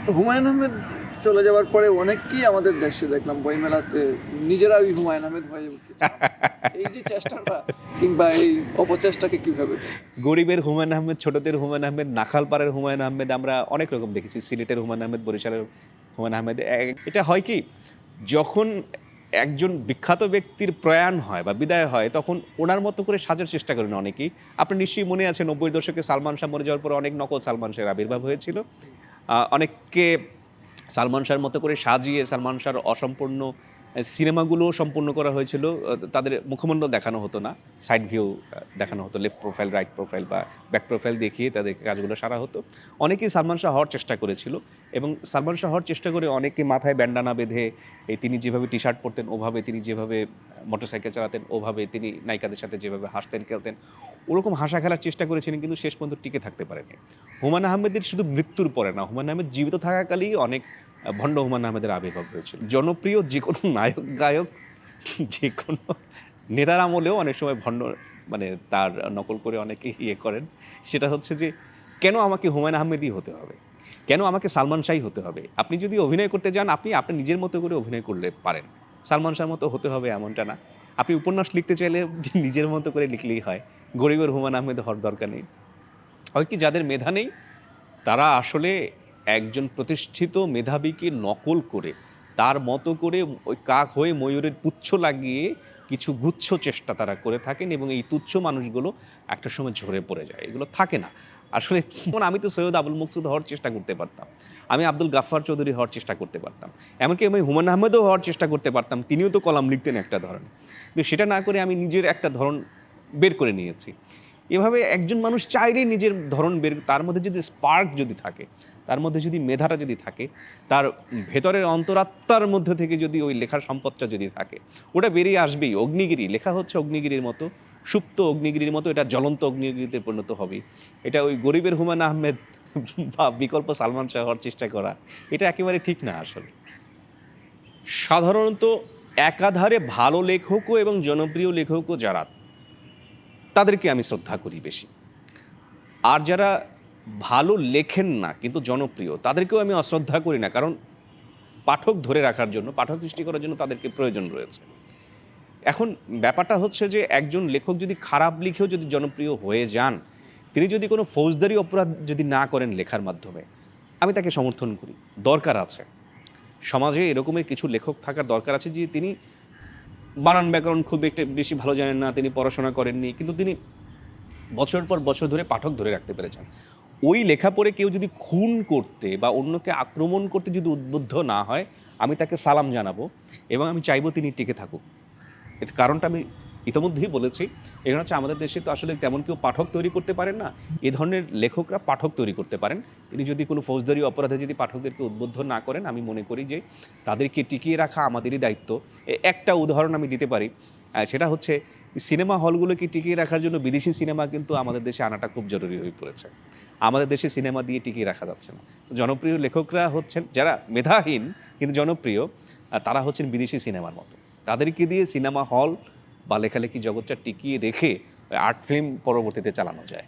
হুমায়ুন আহমেদ চলে যাওয়ার পরে অনেককেই আমাদের দেশে দেখলাম বইমেলাতে নিজেরা ওই হুমায়ুন আহমেদ হয়ে উঠতে চান। এই যে চেষ্টাটা কিংবা এই অপচেষ্টাকে কিভাবে দেখেন? গরিবের হুমায়ুন আহমেদ, ছোটদের হুমায়ুন আহমেদ, নাখালপাড়ের হুমায়ুন আহমেদ আমরা অনেক রকম দেখেছি। সিলেটের হুমায়ুন আহমেদ, বরিশালের হুমায়ুন আহমেদ। এটা হয় কি, যখন একজন বিখ্যাত ব্যক্তির প্রয়াণ হয় বা বিদায় হয় তখন ওনার মতো করে সাজার চেষ্টা করেন অনেকেই। আপনার নিশ্চয়ই মনে আছে 90 দশকে সালমান শাহ মরে যাওয়ার পর অনেক নকল সালমান শাহের আবির্ভাব হয়েছিল। অনেককে সালমান শাহর মতো করে সাজিয়ে সালমান শাহর অসম্পূর্ণ সিনেমাগুলো সম্পূর্ণ করা হয়েছিল। তাদের মুখমণ্ডল দেখানো হতো না, সাইড ভিউ দেখানো হতো, লেফট প্রোফাইল, রাইট প্রোফাইল বা ব্যাক প্রোফাইল দেখিয়ে তাদের কাজগুলো সারা হতো। অনেকেই সালমান শাহ হওয়ার চেষ্টা করেছিল এবং সালমান শাহ হওয়ার চেষ্টা করে অনেকে মাথায় ব্যান্ডানা বেঁধে তিনি যেভাবে টি শার্ট পরতেন ওভাবে, তিনি যেভাবে মোটরসাইকেল চালাতেন ওভাবে, তিনি নায়িকাদের সাথে যেভাবে হাসতেন খেলতেন ওরকম হাসা খেলার চেষ্টা করেছিলেন, কিন্তু শেষ পর্যন্ত টিকে থাকতে পারেনি। হুমায়ুন আহমেদের শুধু মৃত্যুর পরে না, হুমায়ুন আহমেদ জীবিত থাকাকালেই অনেক ভণ্ড হুমায়ুন আহমেদের আবির্ভাব হয়েছিল। জনপ্রিয় যে কোনো নায়ক গায়ক, যে কোনো নেতার আমলেও অনেক সময় ভণ্ড মানে তার নকল করে অনেকে ইয়ে করেন। সেটা হচ্ছে যে কেন আমাকে হুমায়ুন আহমেদই হতে হবে, কেন আমাকে সালমান শাহই হতে হবে? আপনি যদি অভিনয় করতে যান আপনি আপনার নিজের মতো করে অভিনয় করলে পারেন, সালমান শাহর মতো হতে হবে এমনটা না। আপনি উপন্যাস লিখতে চাইলে নিজের মতো করে লিখলেই হয়, গরিবের হুমায়ুন আহমেদ হওয়ার দরকার নেই। হয় কি, যাদের মেধা নেই তারা আসলে একজন প্রতিষ্ঠিত মেধাবীকে নকল করে তার মতো করে ওই কাক হয়ে ময়ূরের পুচ্ছ লাগিয়ে কিছু গুচ্ছ চেষ্টা তারা করে থাকেন এবং এই তুচ্ছ মানুষগুলো একটা সময় ঝরে পড়ে যায়, এগুলো থাকে না আসলে। যেমন আমি তো সৈয়দ আবুল মকসুদ হওয়ার চেষ্টা করতে পারতাম, আমি আব্দুল গাফফার চৌধুরী হওয়ার চেষ্টা করতে পারতাম, এমনকি আমি হুমায়ুন আহমেদও হওয়ার চেষ্টা করতে পারতাম, তিনিও তো কলাম লিখতেন একটা ধরনের। কিন্তু সেটা না করে আমি নিজের একটা ধরন বের করে নিয়েছি। এভাবে একজন মানুষ চাইলেই নিজের ধরন বের, তার মধ্যে যদি স্পার্ক যদি থাকে, তার মধ্যে যদি মেধাটা যদি থাকে, তার ভেতরের অন্তরাত্মার মধ্যে থেকে যদি ওই লেখার সম্পদটা যদি থাকে, ওটা বেরিয়ে আসবেই। অগ্নিগিরি লেখা হচ্ছে অগ্নিগিরির মতো, সুপ্ত অগ্নিগিরির মতো, এটা জ্বলন্ত অগ্নিগিরিতে পরিণত হবে। এটা ওই গরিবের হুমায়ুন আহমেদ বা বিকল্প সালমান শাহ হওয়ার চেষ্টা করা, এটা একেবারে ঠিক না আসলে। সাধারণত একাধারে ভালো লেখকও এবং জনপ্রিয় লেখকও যারা, তাদেরকে আমি শ্রদ্ধা করি বেশি। আর যারা ভালো লেখেন না কিন্তু জনপ্রিয়, তাদেরকেও আমি অশ্রদ্ধা করি না, কারণ পাঠক ধরে রাখার জন্য, পাঠক সৃষ্টি করার জন্য তাদেরকে প্রয়োজন রয়েছে। এখন ব্যাপারটা হচ্ছে যে একজন লেখক যদি খারাপ লিখেও যদি জনপ্রিয় হয়ে যান, তিনি যদি কোনো ফৌজদারি অপরাধ যদি না করেন লেখার মাধ্যমে, আমি তাকে সমর্থন করি। দরকার আছে সমাজে এরকমের কিছু লেখক থাকার দরকার আছে যে তিনি বানান ব্যাকরণ খুব একটা বেশি ভালো জানেন না, তিনি পড়াশোনা করেননি, কিন্তু তিনি বছর পর বছর ধরে পাঠক ধরে রাখতে পেরেছেন। ওই লেখা পড়ে কেউ যদি খুন করতে বা অন্যকে আক্রমণ করতে যদি উদ্বুদ্ধ না হয়, আমি তাকে সালাম জানাবো এবং আমি চাইবো তিনি টিকে থাকুক। এর কারণটা আমি ইতিমধ্যেই বলেছি। এখানে হচ্ছে আমাদের দেশে তো আসলে তেমন কেউ পাঠক তৈরি করতে পারেন না, এ ধরনের লেখকরা পাঠক তৈরি করতে পারেন। তিনি যদি কোনো ফৌজদারি অপরাধে যদি পাঠকদেরকে উদ্বুদ্ধ না করেন, আমি মনে করি যে তাদেরকে টিকিয়ে রাখা আমাদেরই দায়িত্ব। একটা উদাহরণ আমি দিতে পারি, সেটা হচ্ছে সিনেমা হলগুলোকে টিকিয়ে রাখার জন্য বিদেশি সিনেমা কিন্তু আমাদের দেশে আনাটা খুব জরুরি হয়ে পড়েছে। আমাদের দেশে সিনেমা দিয়ে টিকিয়ে রাখা যাচ্ছে না। জনপ্রিয় লেখকরা হচ্ছেন যারা মেধাহীন কিন্তু জনপ্রিয়, তারা হচ্ছেন বিদেশি সিনেমার মতো। তাদেরকে দিয়ে সিনেমা হল বা লেখালেখি জগৎটা টিকিয়ে রেখে আর্ট ফিল্ম পরবর্তীতে চালানো যায়।